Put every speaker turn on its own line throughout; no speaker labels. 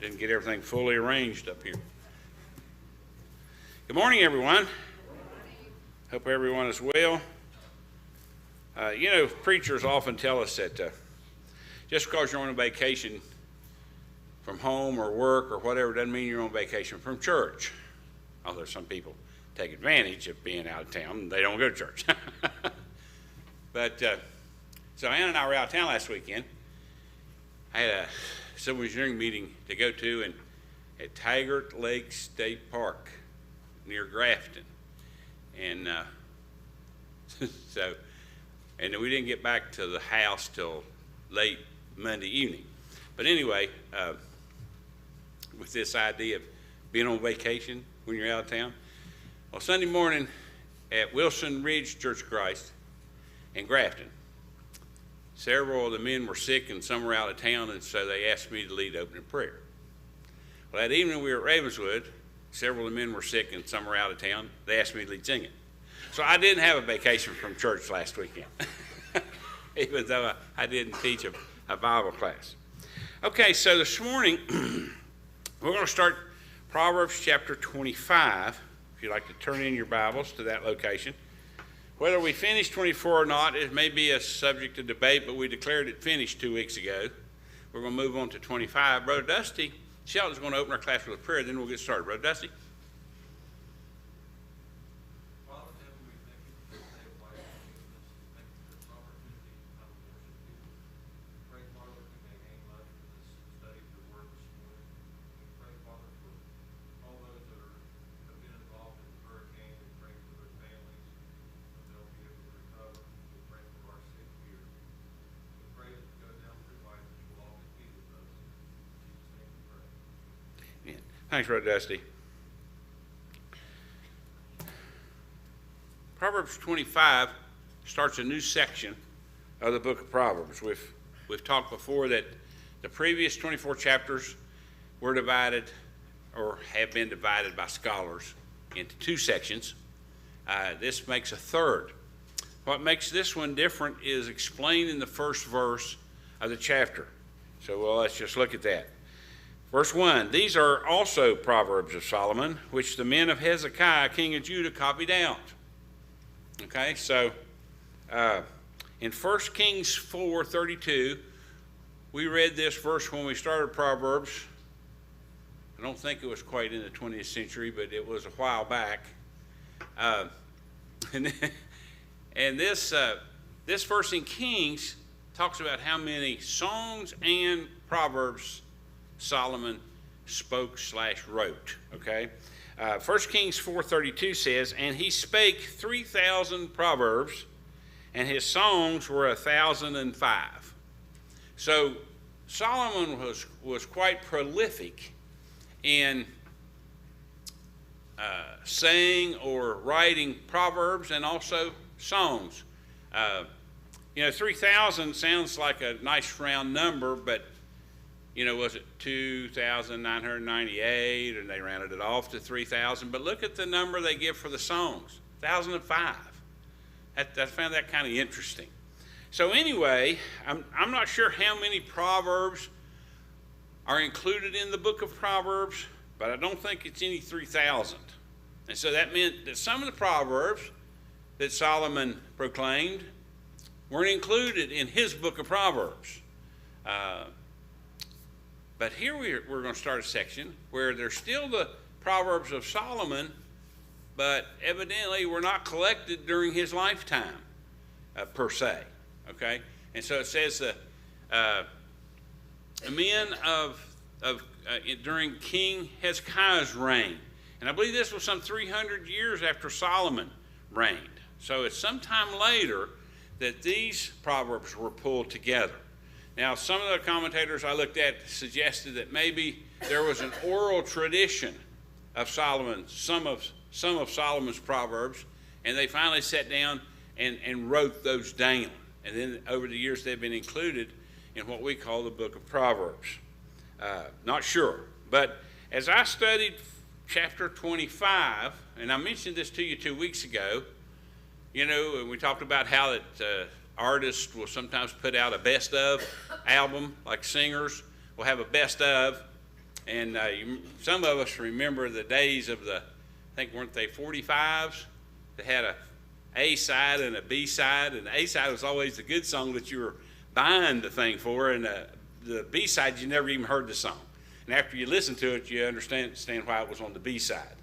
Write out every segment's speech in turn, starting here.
Didn't get everything fully arranged up here. Good morning, everyone. Hope everyone is well. Preachers often tell us that just because you're on a vacation from home or work or whatever doesn't mean you're on vacation from church. Although some people take advantage of being out of town and they don't go to church. So Ann and I were out of town last weekend. I had a civil engineering meeting to go to at Taggart Lake State Park near Grafton. And and we didn't get back to the house till late Monday evening. But anyway, with this idea of being on vacation when you're out of town, well, Sunday morning at Wilson Ridge Church of Christ in Grafton, several of the men were sick and some were out of town, and so they asked me to lead opening prayer. Well, that evening we were at Ravenswood. Several of the men were sick and some were out of town. They asked me to lead singing. So I didn't have a vacation from church last weekend, even though I didn't teach a Bible class. Okay, so this morning we're going to start Proverbs chapter 25. If you'd like to turn in your Bibles to that location. Whether we finish 24 or not, it may be a subject of debate, but we declared it finished 2 weeks ago. We're going to move on to 25. Brother Dusty Shelton's going to open our class with a prayer, then we'll get started. Brother Dusty. Thanks, Brother Dusty. Proverbs 25 starts a new section of the book of Proverbs. We've talked before that the previous 24 chapters were divided or have been divided by scholars into 2 sections. This makes a third. What makes this one different is explained in the first verse of the chapter. So let's just look at that. Verse 1, these are also Proverbs of Solomon, which the men of Hezekiah, king of Judah, copied out. Okay, so in 1 Kings 4:32, we read this verse when we started Proverbs. I don't think it was quite in the 20th century, but it was a while back. And this verse in Kings talks about how many songs and proverbs Solomon spoke/wrote, okay? 1 Kings 4:32 says, and he spake 3,000 proverbs, and his songs were 1,005. So Solomon was quite prolific in saying or writing proverbs and also songs. 3,000 sounds like a nice round number, but was it 2,998, and they rounded it off to 3,000? But look at the number they give for the songs, 1,005. I found that kind of interesting. So anyway, I'm not sure how many proverbs are included in the book of Proverbs, but I don't think it's any 3,000. And so that meant that some of the proverbs that Solomon proclaimed weren't included in his book of Proverbs. But here we're going to start a section where there's still the Proverbs of Solomon, but evidently were not collected during his lifetime, per se. Okay, and so it says the men during King Hezekiah's reign, and I believe this was some 300 years after Solomon reigned. So it's sometime later that these proverbs were pulled together. Now, some of the commentators I looked at suggested that maybe there was an oral tradition of Solomon, some of Solomon's proverbs, and they finally sat down and wrote those down. And then over the years they've been included in what we call the book of Proverbs. Not sure. But as I studied chapter 25, and I mentioned this to you 2 weeks ago, we talked about how that artists will sometimes put out a best of album, like singers will have a best of, And some of us remember the days of I think weren't they 45s that had a A side and a B side, and the A side was always the good song that you were buying the thing for, and the B side you never even heard the song. And after you listen to it, you understand why it was on the B side.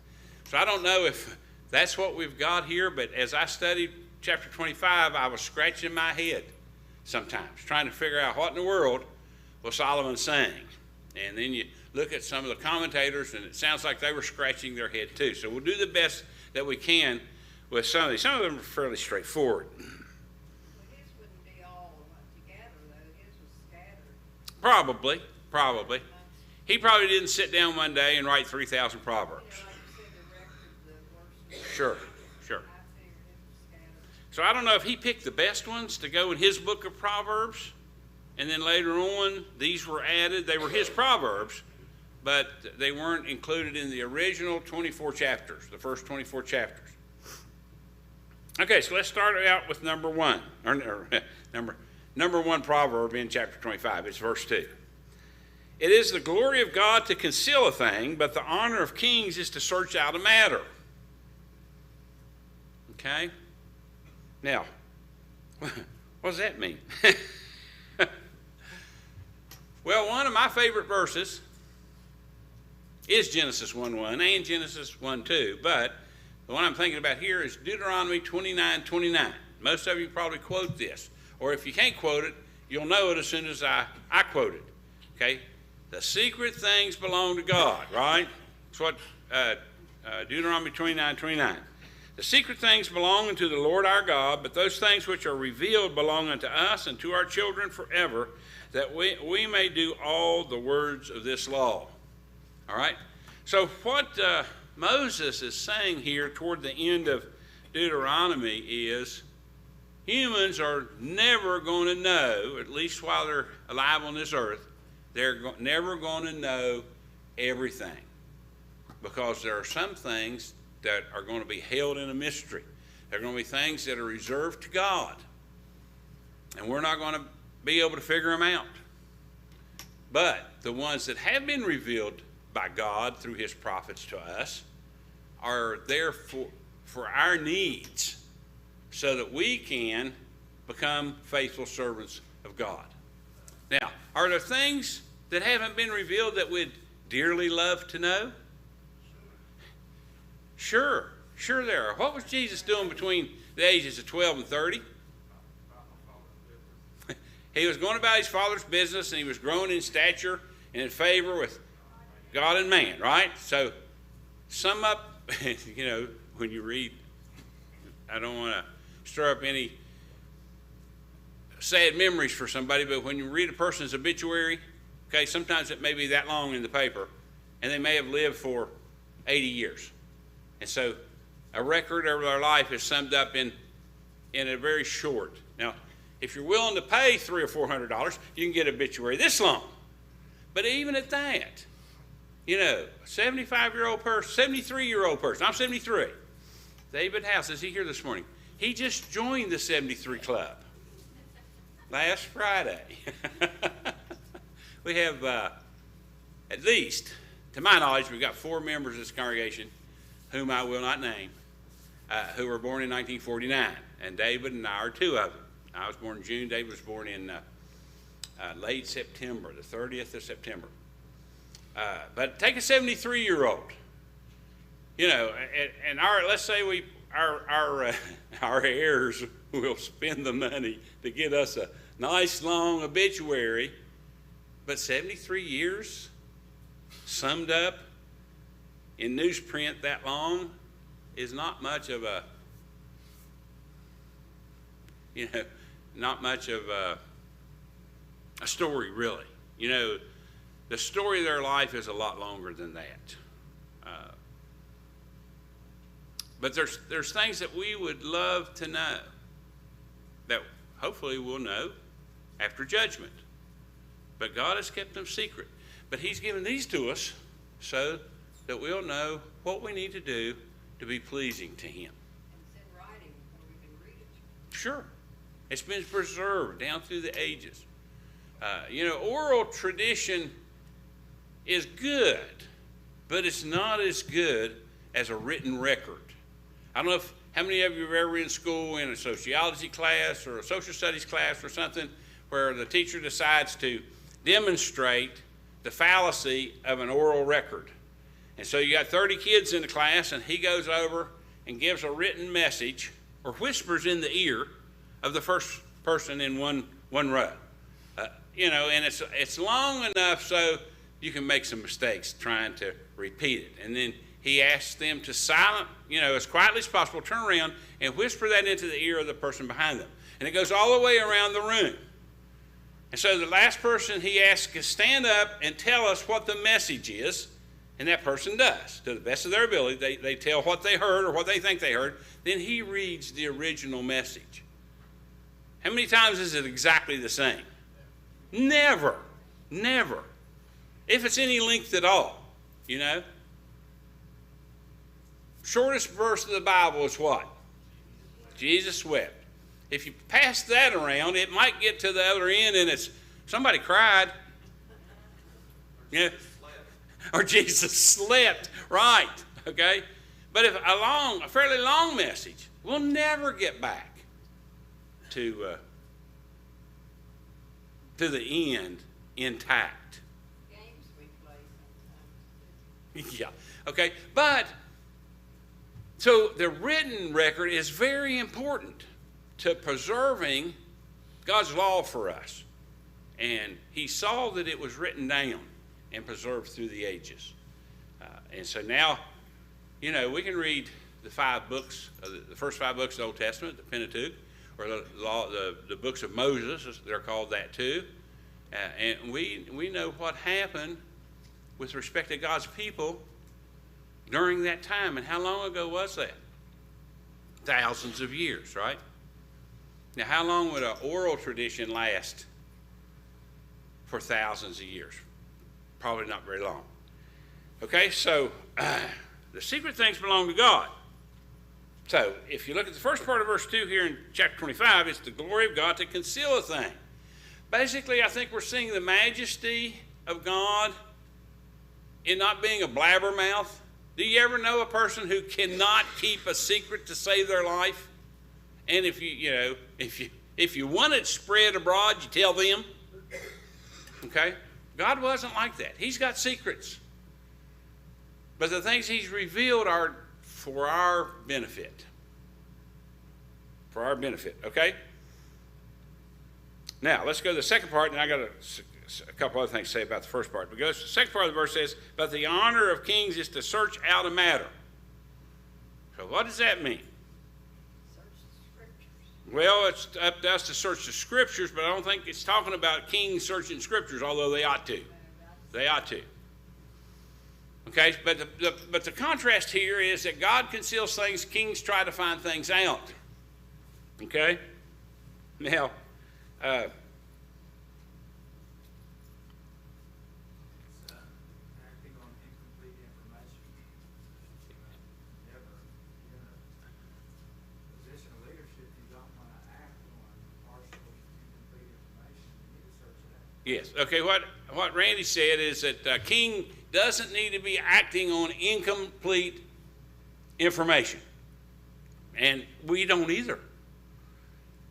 So I don't know if that's what we've got here, but as I studied chapter 25, I was scratching my head sometimes, trying to figure out what in the world was Solomon saying. And then you look at some of the commentators, and it sounds like they were scratching their head too. So we'll do the best that we can with some of these. Some of them are fairly straightforward.
Well, his wouldn't be all together, though. His was scattered.
Probably. He probably didn't sit down one day and write 3,000 Proverbs.
Yeah, like you said, the record, the worst.
Sure.
I figured it was scattered.
So I don't know if he picked the best ones to go in his book of Proverbs, and then later on these were added. They were his Proverbs, but they weren't included in the original 24 chapters, the first 24 chapters. Okay, so let's start out with number one, or number one proverb in chapter 25. It's verse 2. It is the glory of God to conceal a thing, but the honor of kings is to search out a matter. Okay? Now, what does that mean? Well, one of my favorite verses is Genesis 1:1 and Genesis 1:2, but the one I'm thinking about here is Deuteronomy 29:29. Most of you probably quote this, or if you can't quote it, you'll know it as soon as I quote it. Okay? The secret things belong to God, right? That's what Deuteronomy 29:29. The secret things belong unto the Lord our God, but those things which are revealed belong unto us and to our children forever, that we may do all the words of this law. All right? So what Moses is saying here toward the end of Deuteronomy is humans are never going to know, at least while they're alive on this earth, they're never going to know everything, because there are some things that are going to be held in a mystery. There are going to be things that are reserved to God, and we're not going to be able to figure them out. But the ones that have been revealed by God through his prophets to us are there for our needs, so that we can become faithful servants of God. Now, are there things that haven't been revealed that we'd dearly love to know? Sure there are. What was Jesus doing between the ages of 12 and 30? He was going about his Father's business, and he was growing in stature and in favor with God and man, right? So sum up, when you read, I don't want to stir up any sad memories for somebody, but when you read a person's obituary, okay, sometimes it may be that long in the paper, and they may have lived for 80 years. And so a record of their life is summed up in a very short. Now, if you're willing to pay $300 or $400, you can get an obituary this long. But even at that, a 75-year-old person, 73-year-old person, I'm 73. David House, is he here this morning? He just joined the 73 Club last Friday. We have, at least, to my knowledge, we've got 4 members of this congregation, whom I will not name, who were born in 1949. And David and I are 2 of them. I was born in June. David was born in late September, the 30th of September. But take a 73-year-old, and let's say our heirs will spend the money to get us a nice long obituary, but 73 years summed up in newsprint that long is not much of a, a story, really. The story of their life is a lot longer than that. But there's things that we would love to know that hopefully we'll know after judgment. But God has kept them secret. But he's given these to us so that we'll know what we need to do to be pleasing to him.
And it's in writing where we can read it.
Sure. It's been preserved down through the ages. Oral tradition is good, but it's not as good as a written record. I don't know how many of you have ever in school in a sociology class or a social studies class or something where the teacher decides to demonstrate the fallacy of an oral record. And so you got 30 kids in the class, and he goes over and gives a written message or whispers in the ear of the first person in one row. And it's long enough so you can make some mistakes trying to repeat it. And then he asks them to as quietly as possible, turn around and whisper that into the ear of the person behind them. And it goes all the way around the room. And so the last person he asks to stand up and tell us what the message is, and that person does. To the best of their ability, they tell what they heard or what they think they heard. Then he reads the original message. How many times is it exactly the same? Never. Never. If it's any length at all, Shortest verse of the Bible is what? Jesus wept. If you pass that around, it might get to the other end and it's somebody cried. Yeah. Or Jesus slept. Right. Okay. But if a fairly long message, we'll never get back to the end intact.
Games we play sometimes.
Yeah. Okay. But so the written record is very important to preserving God's law for us. And he saw that it was written down and preserved through the ages. And so now, we can read the 5 books, the first 5 books of the Old Testament, the Pentateuch, or the books of Moses, they're called that too. And we know what happened with respect to God's people during that time. And how long ago was that? Thousands of years, right? Now, how long would an oral tradition last for thousands of years? Probably not very long. Okay, so the secret things belong to God. So if you look at the first part of verse 2 here in chapter 25, it's the glory of God to conceal a thing. Basically, I think we're seeing the majesty of God in not being a blabbermouth. Do you ever know a person who cannot keep a secret to save their life? And if you want it spread abroad, you tell them. Okay? God wasn't like that. He's got secrets. But the things he's revealed are for our benefit. For our benefit, okay? Now, let's go to the second part, and I got a couple other things to say about the first part. Because the second part of the verse says, but the honor of kings is to search out a matter. So what does that mean?
Search the scriptures.
Well, it's up to us to search the scriptures, but I don't think it's talking about kings searching scriptures, although they ought to. They ought to. Okay, but the contrast here is that God conceals things, kings try to find things out. Okay? Now,
acting on incomplete information. Never, in a position of leadership, you don't want to act on partial, incomplete information. You need to search it out.
yes. Okay, what Randy said is that a king doesn't need to be acting on incomplete information. And we don't either.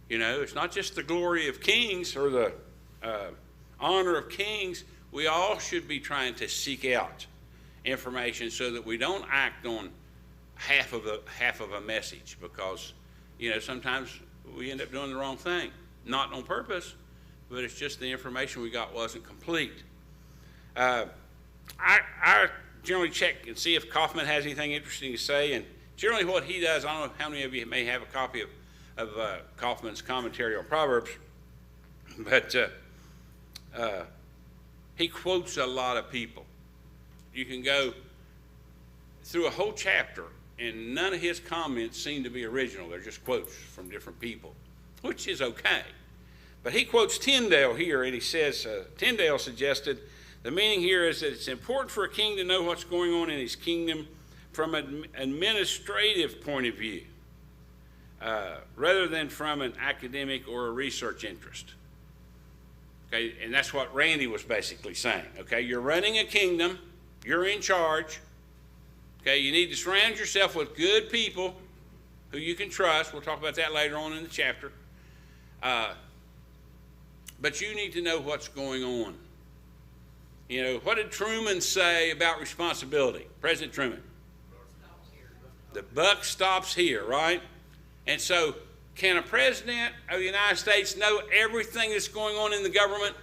It's not just the glory of kings or the honor of kings. We all should be trying to seek out information so that we don't act on half of a message, because sometimes we end up doing the wrong thing, not on purpose, but it's just the information we got wasn't complete. I generally check and see if Kaufman has anything interesting to say, and generally what he does, I don't know how many of you may have a copy of Kaufman's commentary on Proverbs, but he quotes a lot of people. You can go through a whole chapter, and none of his comments seem to be original. They're just quotes from different people, which is okay. But he quotes Tyndale here, and he says, Tyndale suggested, the meaning here is that it's important for a king to know what's going on in his kingdom from an administrative point of view, rather than from an academic or a research interest. Okay, and that's what Randy was basically saying. Okay, you're running a kingdom, you're in charge. Okay, you need to surround yourself with good people who you can trust. We'll talk about that later on in the chapter. But you need to know what's going on. You know, what did Truman say about responsibility? President Truman. The buck stops here, right? And so, can a president of the United States know everything that's going on in the government?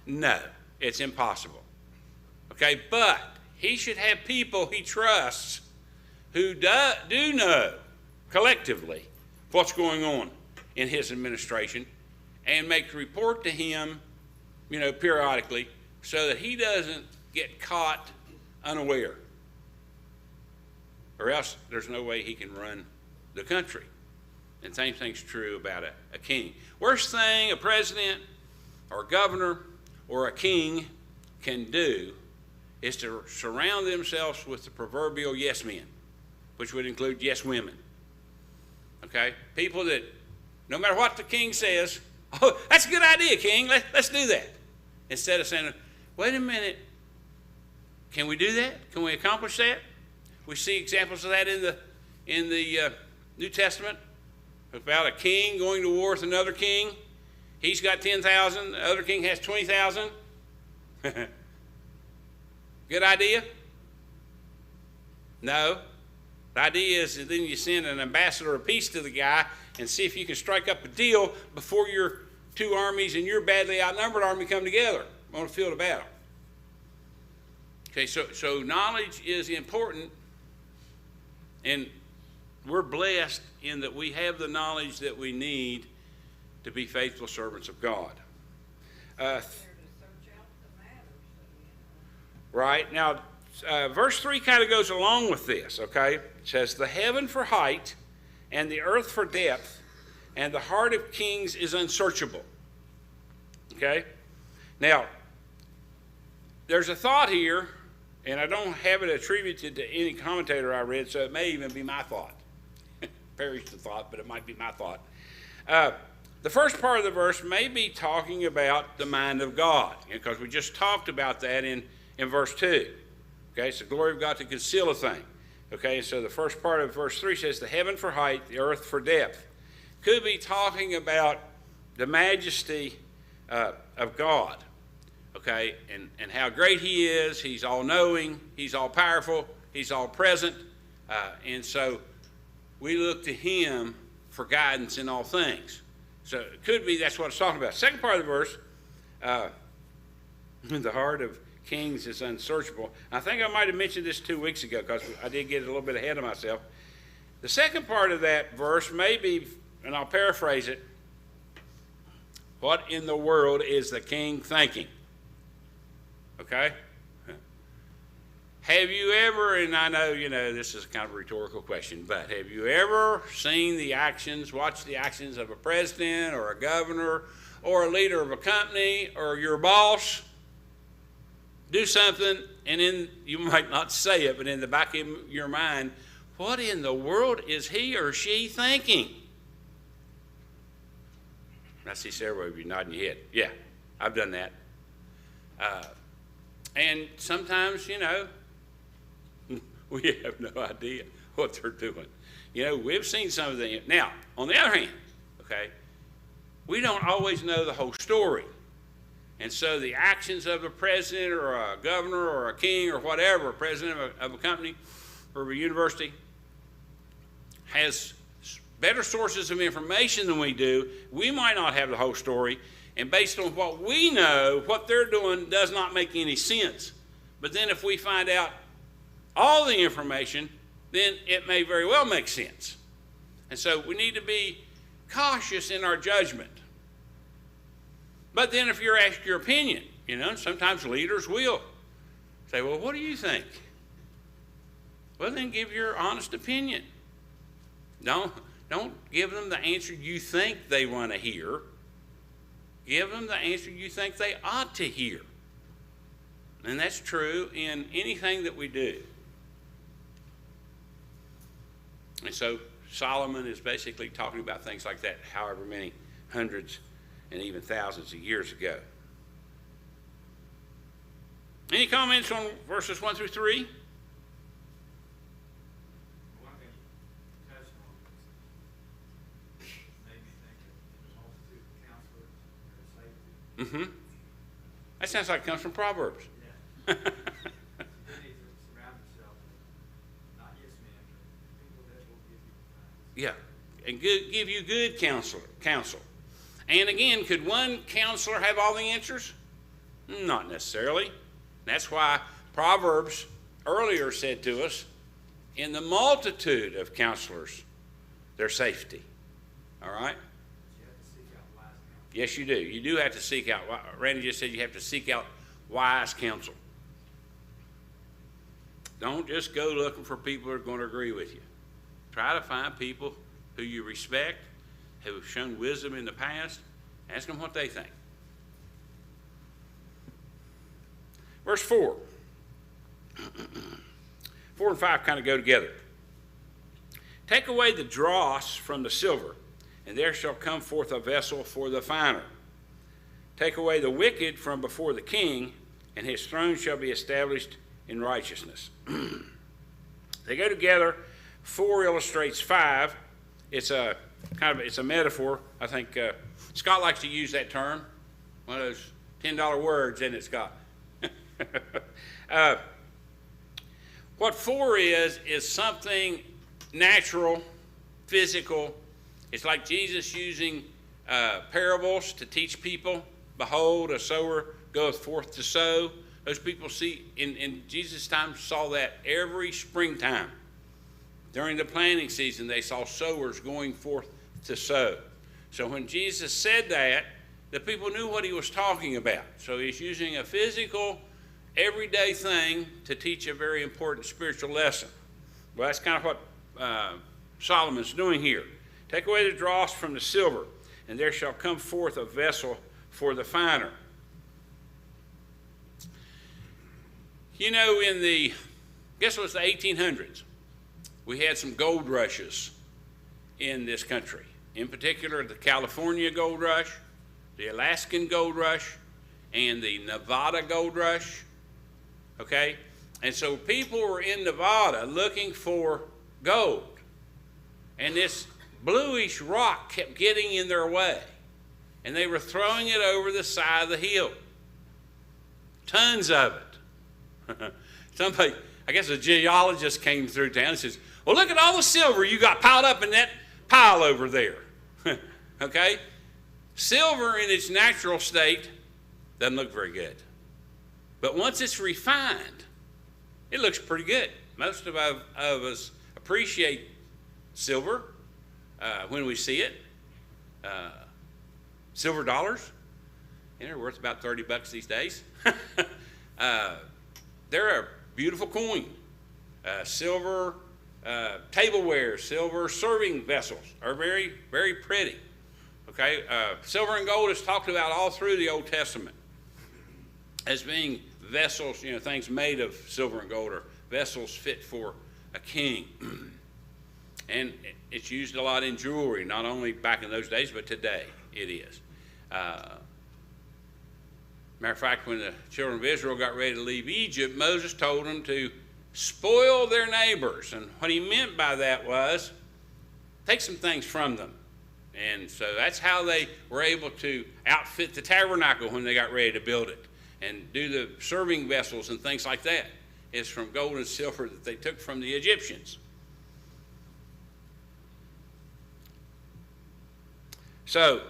No, it's impossible. Okay, but he should have people he trusts who do know collectively what's going on in his administration and make a report to him, you know, periodically so that he doesn't get caught unaware. Or else there's no way he can run the country. And same thing's true about a king. Worst thing a president or a governor or a king can do is to surround themselves with the proverbial yes men, which would include yes women. Okay? People that, no matter what the king says, oh, that's a good idea, king, let's do that. Instead of saying, wait a minute, can we do that? Can we accomplish that? We see examples of that in the New Testament about a king going to war with another king. He's got 10,000, the other king has 20,000. Good idea? No. The idea is that then you send an ambassador of peace to the guy and see if you can strike up a deal before your two armies and your badly outnumbered army come together on a field of battle. Okay, so knowledge is important, and we're blessed in that we have the knowledge that we need to be faithful servants of God.
There to search out the matters,
Right. Now, verse 3 kind of goes along with this, okay? It says, the heaven for height and the earth for depth, and the heart of kings is unsearchable. Okay? Now, there's a thought here, and I don't have it attributed to any commentator I read, so it may even be my thought. Perished the thought, but it might be my thought. The first part of the verse may be talking about the mind of God, because we just talked about that in verse 2. Okay, it's the glory of God to conceal a thing. Okay, so the first part of verse 3 says, the heaven for height, the earth for depth. Could be talking about the majesty of God. Okay, and how great he is. He's all-knowing, he's all-powerful, he's all-present. And so we look to him for guidance in all things. So it could be that's what it's talking about. Second part of the verse, the heart of kings is unsearchable. I think I might have mentioned this 2 weeks ago because I did get a little bit ahead of myself. The second part of that verse may be, and I'll paraphrase it, what in the world is the king thinking? Okay? Have you ever, and I know, this is kind of a rhetorical question, but have you ever seen the actions, watched the actions of a president or a governor or a leader of a company or your boss do something, and then you might not say it, but in the back of your mind, what in the world is he or she thinking? I see several of you nodding your head. Yeah, I've done that. And sometimes, we have no idea what they're doing. We've seen some of them. Now, on the other hand, okay, we don't always know the whole story. And so the actions of a president or a governor or a king or whatever, a president of a company or a university, has better sources of information than we do. We might not have the whole story. And based on what we know, what they're doing does not make any sense. But then if we find out all the information, then it may very well make sense. And so we need to be cautious in our judgment. But then if you're asked your opinion, sometimes leaders will say, well, what do you think? Well, then give your honest opinion. Don't give them the answer you think they want to hear. Give them the answer you think they ought to hear. And that's true in anything that we do. And so Solomon is basically talking about things like that, however many hundreds and even thousands of years ago. Any comments on verses 1 through 3?
One thing you touched on made me think of the multitude of counselors and their safety.
That sounds like it comes from Proverbs.
Yeah. You need to surround yourself with not yes men, but people that will give you advice.
Yeah, and give you good counsel. And again, could one counselor have all the answers? Not necessarily. That's why Proverbs earlier said to us, in the multitude of counselors, there's safety. All right?
You have to seek out wise counsel.
Yes, you do. You do have to seek out. Randy just said you have to seek out wise counsel. Don't just go looking for people who are going to agree with you. Try to find people who you respect, who have shown wisdom in the past. Ask them what they think. Verse 4. 4 and 5 kind of go together. Take away the dross from the silver, and there shall come forth a vessel for the finer. Take away the wicked from before the king, and his throne shall be established in righteousness. They go together. 4 illustrates 5. It's a metaphor. I think Scott likes to use that term. One of those $10 words, isn't it, Scott? What 4 is something natural, physical. It's like Jesus using parables to teach people. Behold, a sower goeth forth to sow. Those people see, in Jesus' time, saw that every springtime. During the planting season, they saw sowers going forth to sow. So when Jesus said that, the people knew what he was talking about. So he's using a physical, everyday thing to teach a very important spiritual lesson. Well, that's kind of what Solomon's doing here. Take away the dross from the silver, and there shall come forth a vessel for the finer. You know, I guess it was the 1800s, we had some gold rushes in this country. In particular, the California gold rush, the Alaskan gold rush, and the Nevada gold rush. Okay? And so people were in Nevada looking for gold. And this bluish rock kept getting in their way. And they were throwing it over the side of the hill. Tons of it. Somebody, I guess a geologist came through town and says, well, look at all the silver you got piled up in that pile over there. Okay? Silver in its natural state doesn't look very good. But once it's refined, it looks pretty good. Most of us appreciate silver when we see it. Silver dollars, they're worth about $30 these days. They're a beautiful coin. Silver tableware, silver serving vessels are very, very pretty. Okay, silver and gold is talked about all through the Old Testament as being vessels, things made of silver and gold are vessels fit for a king. And it's used a lot in jewelry, not only back in those days, but today it is. Matter of fact, when the children of Israel got ready to leave Egypt, Moses told them to spoil their neighbors. And what he meant by that was take some things from them. And so that's how they were able to outfit the tabernacle when they got ready to build it and do the serving vessels and things like that. It's from gold and silver that they took from the Egyptians. So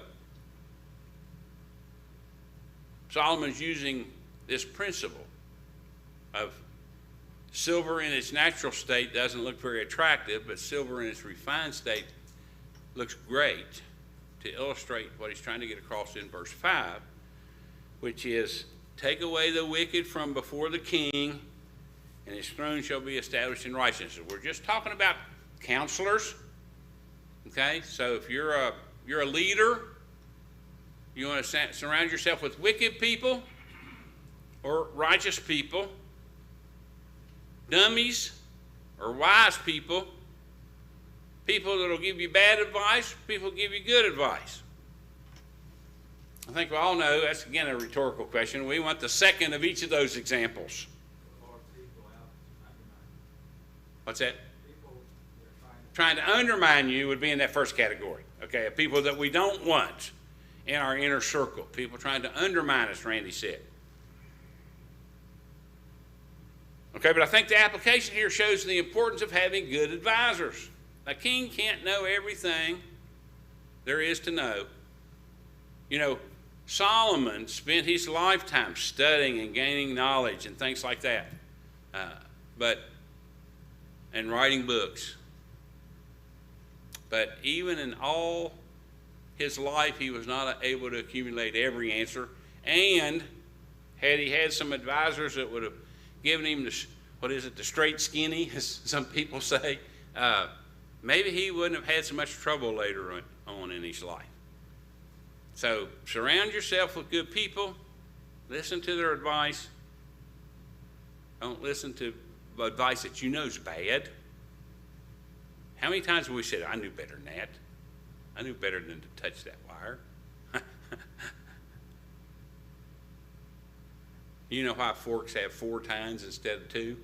Solomon's using this principle of silver in its natural state doesn't look very attractive, but silver in its refined state looks great, to illustrate what he's trying to get across in verse 5, which is, take away the wicked from before the king, and his throne shall be established in righteousness. We're just talking about counselors. Okay, so if you're a leader, you want to surround yourself with wicked people or righteous people, dummies or wise people, people that will give you bad advice, people give you good advice. I think we all know that's again a rhetorical question. We want the second of each of those examples.
Or people out undermining.
What's that?
People that are
Trying to undermine you would be in that first category. Okay, people that we don't want in our inner circle. People trying to undermine us, Randy said. Okay, but I think the application here shows the importance of having good advisors. A king can't know everything there is to know. You know, Solomon spent his lifetime studying and gaining knowledge and things like that, and writing books. But even in all his life, he was not able to accumulate every answer. And had he had some advisors that would have given him the straight skinny, as some people say, maybe he wouldn't have had so much trouble later on in his life. So surround yourself with good people. Listen to their advice. Don't listen to advice that you know is bad. How many times have we said, I knew better than that? I knew better than to touch that wire. You know why forks have 4 tines instead of 2?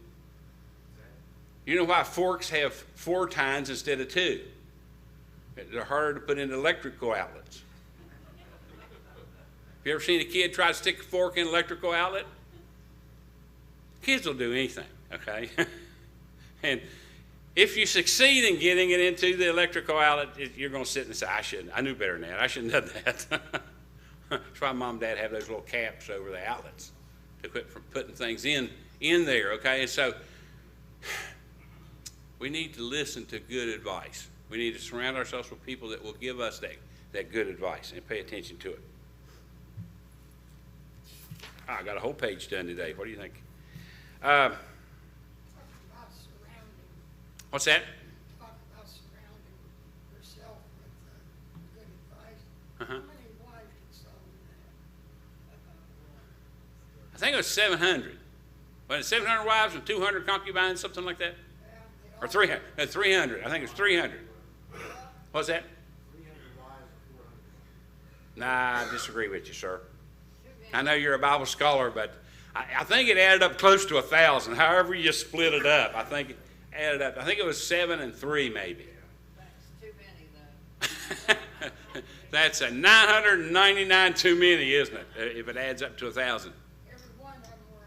You know why forks have 4 tines instead of 2? They're harder to put into electrical outlets. Have you ever seen a kid try to stick a fork in an electrical outlet? Kids will do anything, okay? And if you succeed in getting it into the electrical outlet, you're going to sit and say, I knew better than that. I shouldn't have done that. That's why Mom and Dad have those little caps over the outlets to quit from putting things in there, okay? And so we need to listen to good advice. We need to surround ourselves with people that will give us that good advice and pay attention to it. I got a whole page done today. What do you think?
Talk about surrounding,
What's that?
talk about surrounding yourself with good advice.
Uh-huh.
How many wives did Solomon have?
I think it was 700. But 700 wives and 200 concubines, something like that? Or 300. 300. I think it was 300. What's that?
300 wives and 400.
Nah, I disagree with you, sir. I know you're a Bible scholar, but I think it added up close to 1,000. However you split it up, I think it added up. I think it was 7 and 3, maybe.
That's too many, though.
That's a 999 too many, isn't it? If it adds up to 1,000.
Every one of them were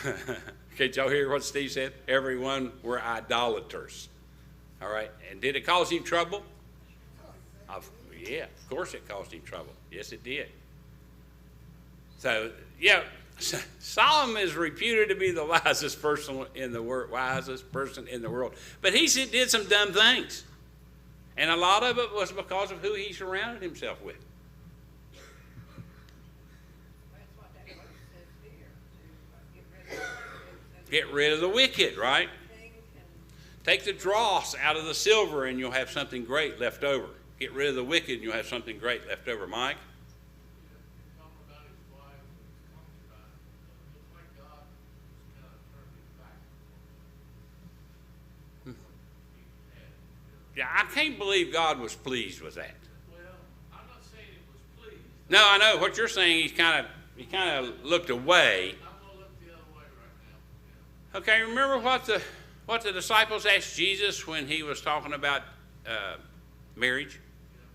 idolaters.
Okay, did y'all hear what Steve said? Everyone were idolaters. All right, and did it cause him trouble? Yeah, of course it caused him trouble. Yes, it did. So, yeah, Solomon is reputed to be the wisest person in the world, but he did some dumb things, and a lot of it was because of who he surrounded himself with.
That's what that verse says here, to
Get rid of the wicked, right?
king can
Take the dross out of the silver, and you'll have something great left over. Get rid of the wicked, and you'll have something great left over. Mike?
Talking about his wife and his concubine, it looks like God was kind of turned his back.
Yeah, I can't believe God was pleased with that.
Well, I'm not saying it was pleased.
No, I know what you're saying. He kind of looked away.
I'm going to look the other way right now.
Okay, remember what the disciples asked Jesus when he was talking about marriage,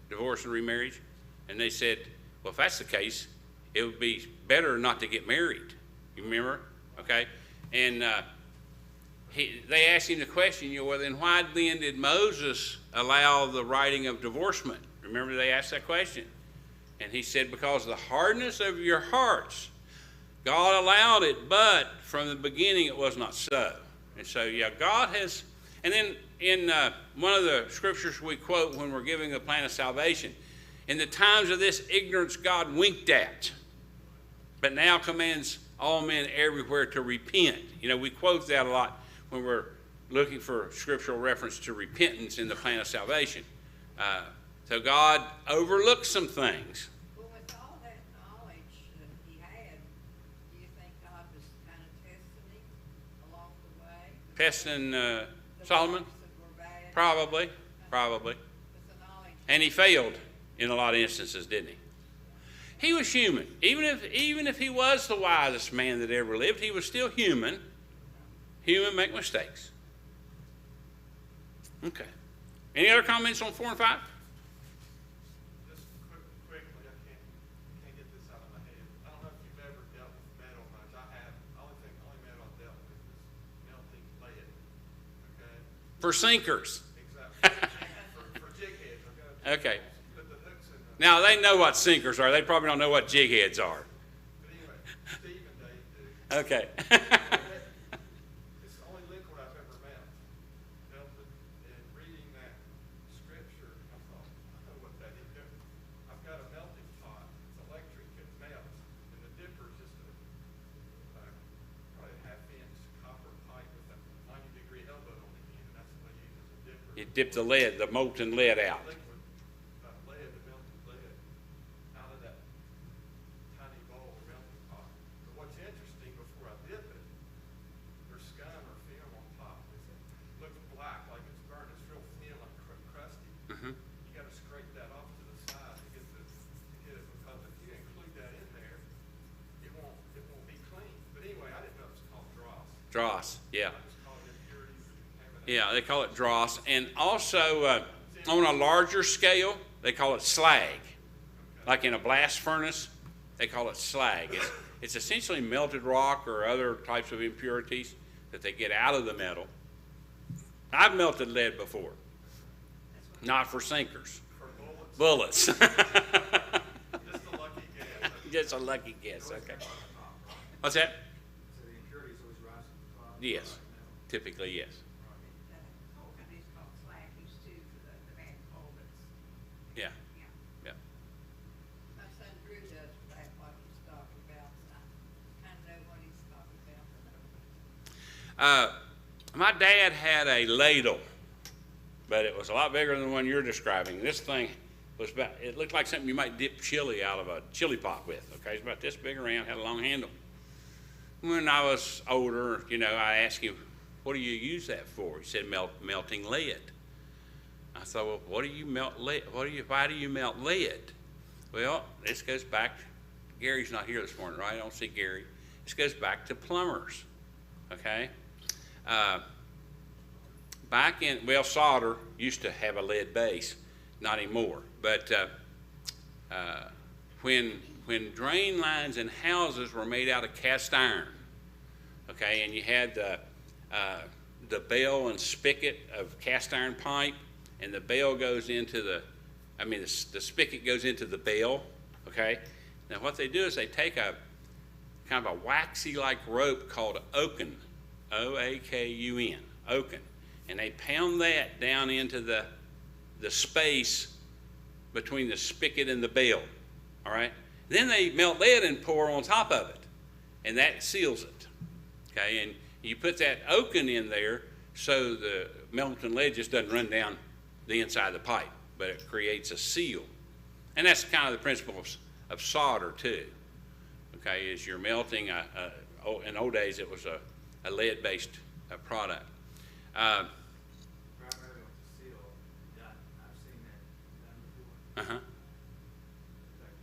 divorce and remarriage? And they said, well, if that's the case, it would be better not to get married. You remember? Okay? And they asked him the question, well, then why then did Moses allow the writing of divorcement? Remember they asked that question? And he said, because of the hardness of your hearts, God allowed it, but from the beginning it was not so. And so, yeah, God has, and then in one of the scriptures we quote when we're giving a plan of salvation, in the times of this ignorance God winked at, but now commands all men everywhere to repent. You know, we quote that a lot when we're looking for scriptural reference to repentance in the plan of salvation. So God overlooked some things.
Well, with all that knowledge that he had, do you think God was kind of testing him along the way?
Testing
The
Solomon?
ones that were bad,
Probably.
with the knowledge.
And he failed. in a lot of instances, didn't he? He was human. Even if he was the wisest man that ever lived, he was still human. Human make mistakes. Okay. Any other comments on 4 and 5?
Just quickly, I can't get this out of my head. I don't know if you've ever dealt with metal much. I have. The only metal I've dealt with is melting lead. Okay?
For sinkers.
Exactly. For jig heads.
Okay.
Put the hooks in the.
Now, they know what sinkers are. They probably don't know what jig heads are.
But anyway, Steve and Dave do.
Okay.
It's the only liquid I've ever melted. And reading that scripture, I thought, I know what that is. I've got a melting pot. It's electric. It melts. And the dipper is just probably a half-inch copper pipe with a 90-degree elbow on the end. And that's what I use as a dipper.
You dip the lead, the molten lead out.
Liquid, lead, the melted lead, out of that tiny bowl or melting pot. But what's interesting, before I dip it, there's scum or film on top. It looks black, like it's burned. It's real thin, like crusty.
Mhm.
You gotta scrape that off to the side to get it, because if you include that in there, it won't be clean. But anyway, I didn't know it was called dross.
Dross, yeah.
I just called it impurities and contamination.
Yeah, they call it dross. And also, on a larger scale, they call it slag. Like in a blast furnace, they call it slag. It's essentially melted rock or other types of impurities that they get out of the metal. I've melted lead before, not for sinkers,
For bullets,
bullets.
just a lucky guess.
Just a lucky guess, okay. What's that?
So the impurities always rise to the top.
Yes, typically yes.
The whole company's called Slackies too, for the bad culverts.
Yeah,
Yeah.
yeah.
My son Drew does that, what he's talking about, so I kinda know what he's talking about.
My dad had a ladle, but it was a lot bigger than the one you're describing. This thing was about, it looked like something you might dip chili out of a chili pot with, okay? It's about this big around, had a long handle. When I was older, I asked him, what do you use that for? He said, melting lead. I thought, well, what do you melt lead? Why do you melt lead? Well, this goes back, Gary's not here this morning, right? I don't see Gary. This goes back to plumbers, okay? Solder used to have a lead base, not anymore. But when drain lines in houses were made out of cast iron, okay, and you had the bell and spigot of cast iron pipe, and the bell goes into the spigot goes into the bell, okay? Now what they do is they take a kind of a waxy-like rope called oaken, O-A-K-U-N, oaken, and they pound that down into the space between the spigot and the bell, all right? Then they melt lead and pour on top of it, and that seals it, okay? And you put that oaken in there so the melted lead just doesn't run down the inside of the pipe, but it creates a seal. And that's kind of the principle of solder too, okay, is you're melting, in old days it was a lead-based product.
Primarily with the seal, I've seen that done before. Like,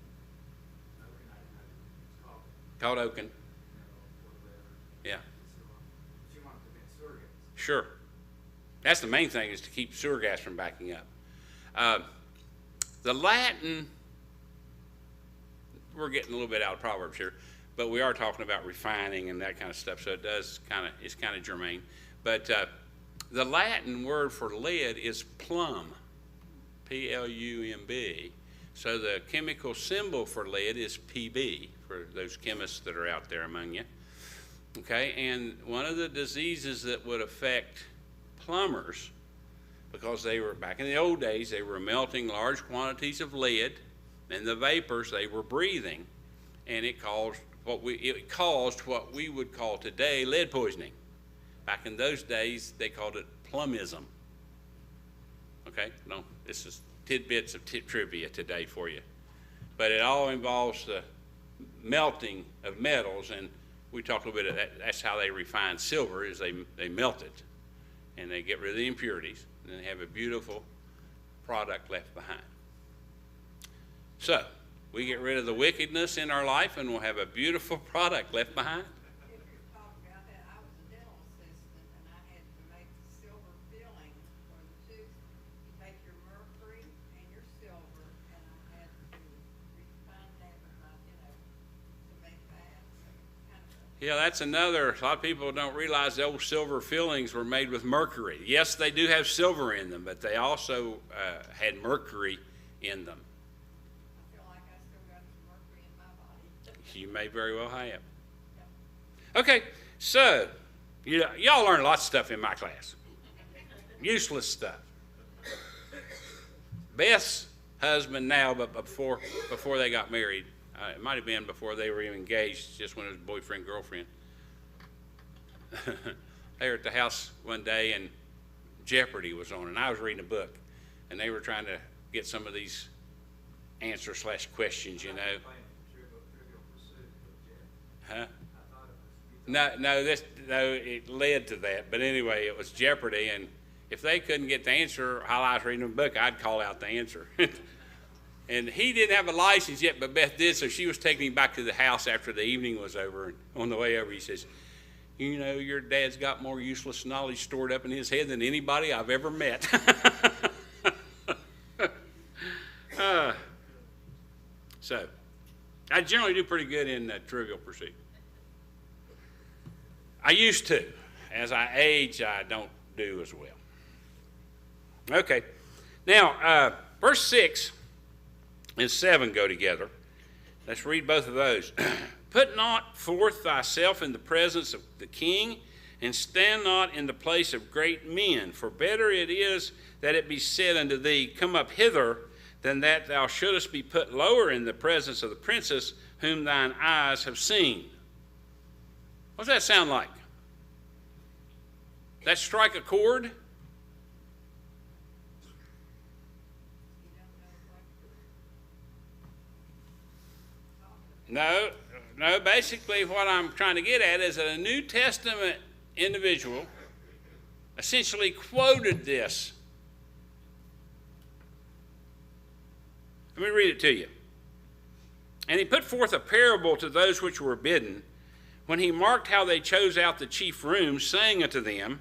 it's
Called oaken,
or whatever.
yeah,
But you want to prevent sewer gas.
sure. That's the main thing, is to keep sewer gas from backing up. The Latin, we're getting a little bit out of Proverbs here, but we are talking about refining and that kind of stuff, so it's kind of germane. But the Latin word for lead is plumb, P-L-U-M-B. So the chemical symbol for lead is Pb, for those chemists that are out there among you. Okay, and one of the diseases that would affect plumbers, because they were, back in the old days, they were melting large quantities of lead, and the vapors they were breathing, and it caused what we would call today lead poisoning. Back in those days, they called it plumbism. Okay, no, this is tidbits of trivia today for you, but it all involves the melting of metals, and we talked a little bit of that. That's how they refine silver, is they melt it, and they get rid of the impurities, and then they have a beautiful product left behind. So, we get rid of the wickedness in our life and we'll have a beautiful product left behind.
If you're talking about that, I was a dental assistant and I had to make the silver filling for the tooth. You take your mercury and your silver, and I had to refine that with my, to make that. So kind of
Yeah, that's another, a lot of people don't realize the old silver fillings were made with mercury. Yes, they do have silver in them, but they also had mercury in them.
I feel like I still got some mercury in my body.
You may very well have.
Yeah.
Okay, so y'all learn lots of stuff in my class. Useless stuff. Beth's husband now, but before they got married, it might have been before they were even engaged, just when it was boyfriend, girlfriend. They were at the house one day and Jeopardy was on, and I was reading a book, and they were trying to get some of these answer/questions, you know.
Playing Trivial Pursuit with Jeff.
Huh?
I thought it was.
No, it led to that. But anyway, it was Jeopardy, and if they couldn't get the answer while I was reading the book, I'd call out the answer. And he didn't have a license yet, but Beth did, so she was taking him back to the house after the evening was over. And on the way over, he says, "You know, your dad's got more useless knowledge stored up in his head than anybody I've ever met." So, I generally do pretty good in Trivial Pursuit. I used to. As I age, I don't do as well. Okay. Now, verse 6 and 7 go together. Let's read both of those. "Put not forth thyself in the presence of the king, and stand not in the place of great men. For better it is that it be said unto thee, Come up hither, than that thou shouldest be put lower in the presence of the princess whom thine eyes have seen." What's that sound like? That strike a chord?
You don't know what
No, basically what I'm trying to get at is that a New Testament individual essentially quoted this. Let me read it to you. "And he put forth a parable to those which were bidden, when he marked how they chose out the chief rooms, saying unto them,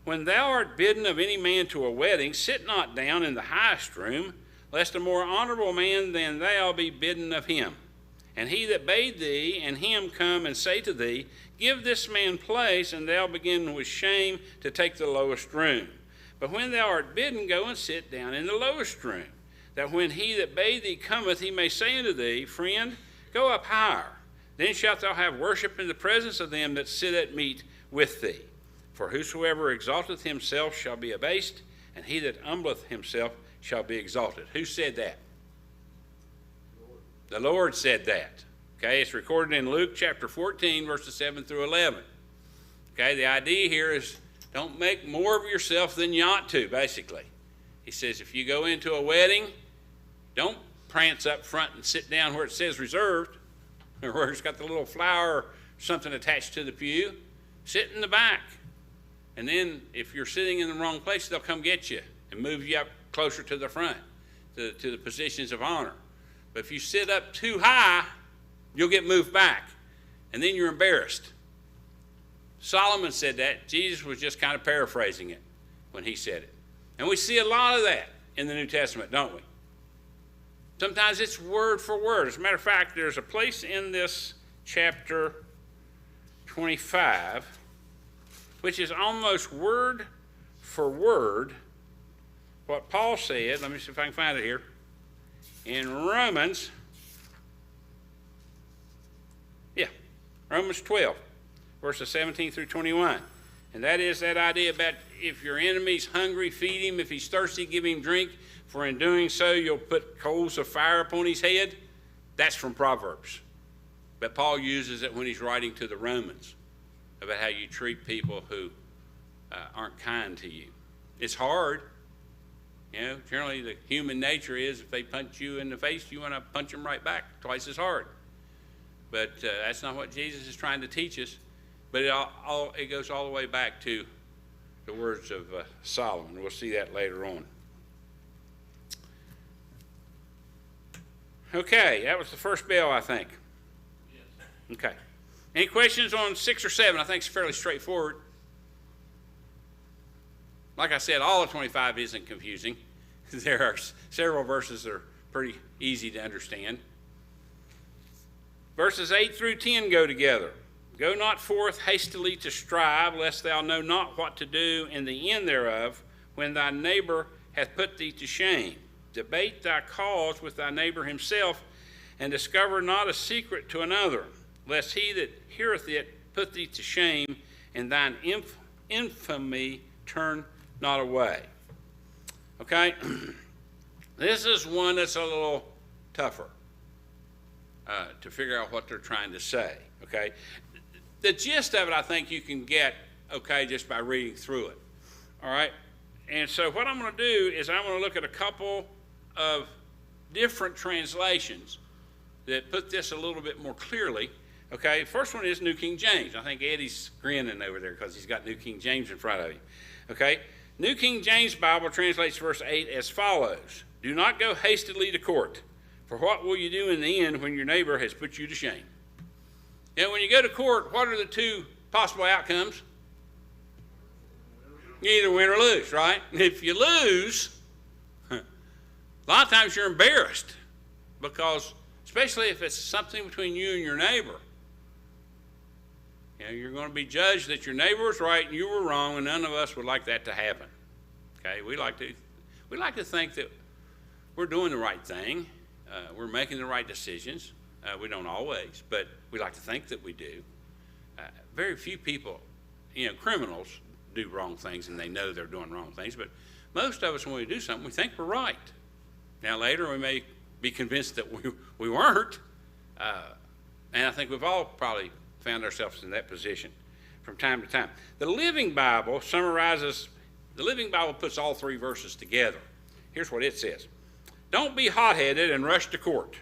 When thou art bidden of any man to a wedding, sit not down in the highest room, lest a more honorable man than thou be bidden of him. And he that bade thee and him come and say to thee, Give this man place, and thou begin with shame to take the lowest room. But when thou art bidden, go and sit down in the lowest room, that when he that bade thee cometh, he may say unto thee, Friend, go up higher. Then shalt thou have worship in the presence of them that sit at meat with thee. For whosoever exalteth himself shall be abased, and he that humbleth himself shall be exalted." Who said that? The Lord said that. Okay, it's recorded in Luke chapter 14, verses 7 through 11. Okay, the idea here is don't make more of yourself than you ought to, basically. He says if you go into a wedding, don't prance up front and sit down where it says reserved, or where it's got the little flower or something attached to the pew. Sit in the back. And then if you're sitting in the wrong place, they'll come get you and move you up closer to the front, to the positions of honor. But if you sit up too high, you'll get moved back, and then you're embarrassed. Solomon said that. Jesus was just kind of paraphrasing it when he said it. And we see a lot of that in the New Testament, don't we? Sometimes it's word for word. As a matter of fact, there's a place in this chapter 25, which is almost word for word what Paul said. Let me see if I can find it here. In Romans 12, verses 17 through 21. And that is that idea about if your enemy's hungry, feed him. If he's thirsty, give him drink. For in doing so, you'll put coals of fire upon his head. That's from Proverbs. But Paul uses it when he's writing to the Romans about how you treat people who aren't kind to you. It's hard. You know, generally the human nature is if they punch you in the face, you want to punch them right back twice as hard. But that's not what Jesus is trying to teach us. But it goes all the way back to the words of Solomon. We'll see that later on. Okay, that was the first bill, I think.
Yes.
Okay. Any questions on 6 or 7? I think it's fairly straightforward. Like I said, all of 25 isn't confusing. There are several verses that are pretty easy to understand. Verses 8 through 10 go together. Go not forth hastily to strive, lest thou know not what to do in the end thereof, when thy neighbor hath put thee to shame. Debate thy cause with thy neighbor himself, and discover not a secret to another, lest he that heareth it put thee to shame, and thine infamy turn not away. Okay? This is one that's a little tougher to figure out what they're trying to say. Okay? The gist of it, I think you can get, okay, just by reading through it. All right? And so what I'm going to do is I'm going to look at a couple of different translations that put this a little bit more clearly. Okay, first one is New King James. I think Eddie's grinning over there because he's got New King James in front of him. Okay, New King James Bible translates verse 8 as follows. Do not go hastily to court, for what will you do in the end when your neighbor has put you to shame? You know, when you go to court, what are the two possible outcomes? You either win or lose, right? If you lose, a lot of times you're embarrassed because, especially if it's something between you and your neighbor, you know, you're going to be judged that your neighbor was right and you were wrong, and none of us would like that to happen. Okay, we like to think that we're doing the right thing, we're making the right decisions. We don't always, but we like to think that we do. Very few people, you know, criminals do wrong things and they know they're doing wrong things, but most of us, when we do something, we think we're right. Now later we may be convinced that we weren't, and I think we've all probably found ourselves in that position from time to time. The Living Bible puts all three verses together. Here's what it says. Don't be hot-headed and rush to court.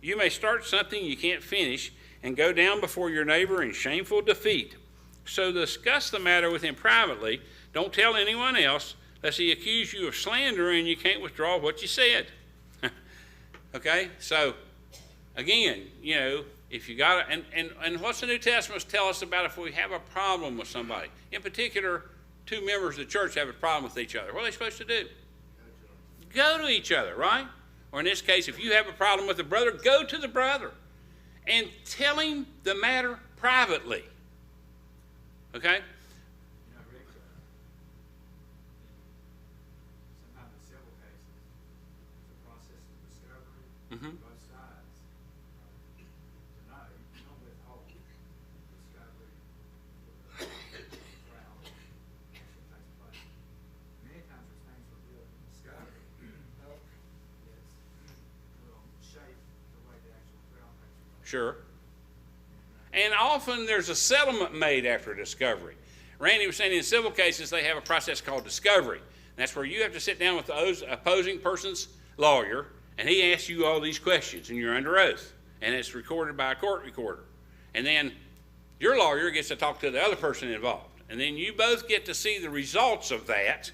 You may start something you can't finish and go down before your neighbor in shameful defeat. So discuss the matter with him privately. Don't tell anyone else, lest he accuse you of slander and you can't withdraw what you said. Okay, so again, you know, if you got it, and what's the New Testament tell us about if we have a problem with somebody? In particular, two members of the church have a problem with each other. What are they supposed to do? Go to each other, right? Or in this case, if you have a problem with a brother, go to the brother and tell him the matter privately. Okay?
You know, Rick, sometimes in civil cases, it's a process of discovery on both sides. So no, you don't withhold discovery for the trial that actually takes place. Many times there's things we're built in discovery that will shape the way the actual trial takes place.
Sure. And often there's a settlement made after discovery. Randy was saying in civil cases they have a process called discovery. That's where you have to sit down with the opposing person's lawyer, and he asks you all these questions, and you're under oath. And it's recorded by a court recorder. And then your lawyer gets to talk to the other person involved. And then you both get to see the results of that.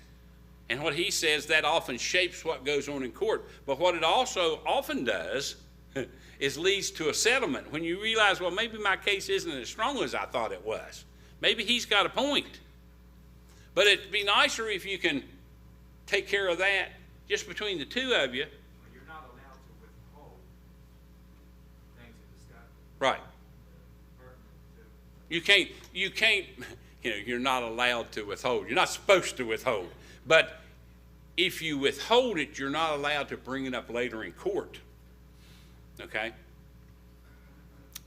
And what he says, that often shapes what goes on in court. But what it also often does is leads to a settlement. When you realize, well, maybe my case isn't as strong as I thought it was. Maybe he's got a point. But it'd be nicer if you can take care of that just between the two of you.
Well, you're not allowed to withhold things in discovery.
Right.
Pertinent to
You can't, you know, you're not allowed to withhold. You're not supposed to withhold. But if you withhold it, you're not allowed to bring it up later in court. Okay?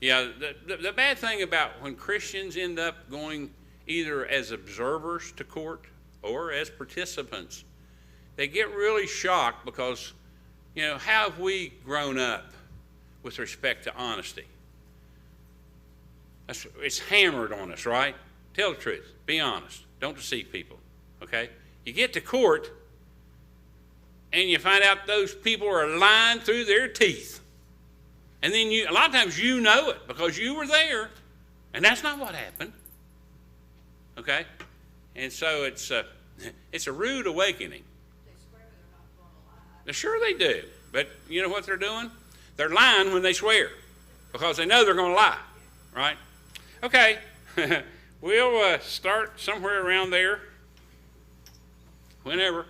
Yeah, the bad thing about when Christians end up going either as observers to court or as participants, they get really shocked because, you know, how have we grown up with respect to honesty? It's hammered on us, right? Tell the truth. Be honest. Don't deceive people. Okay? You get to court and you find out those people are lying through their teeth. And then a lot of times you know it because you were there, and that's not what happened. Okay? And so it's a rude awakening.
They swear they're not gonna lie.
Sure they do, but you know what they're doing? They're lying when they swear because they know they're going to lie, right? Okay, we'll start somewhere around there, whenever.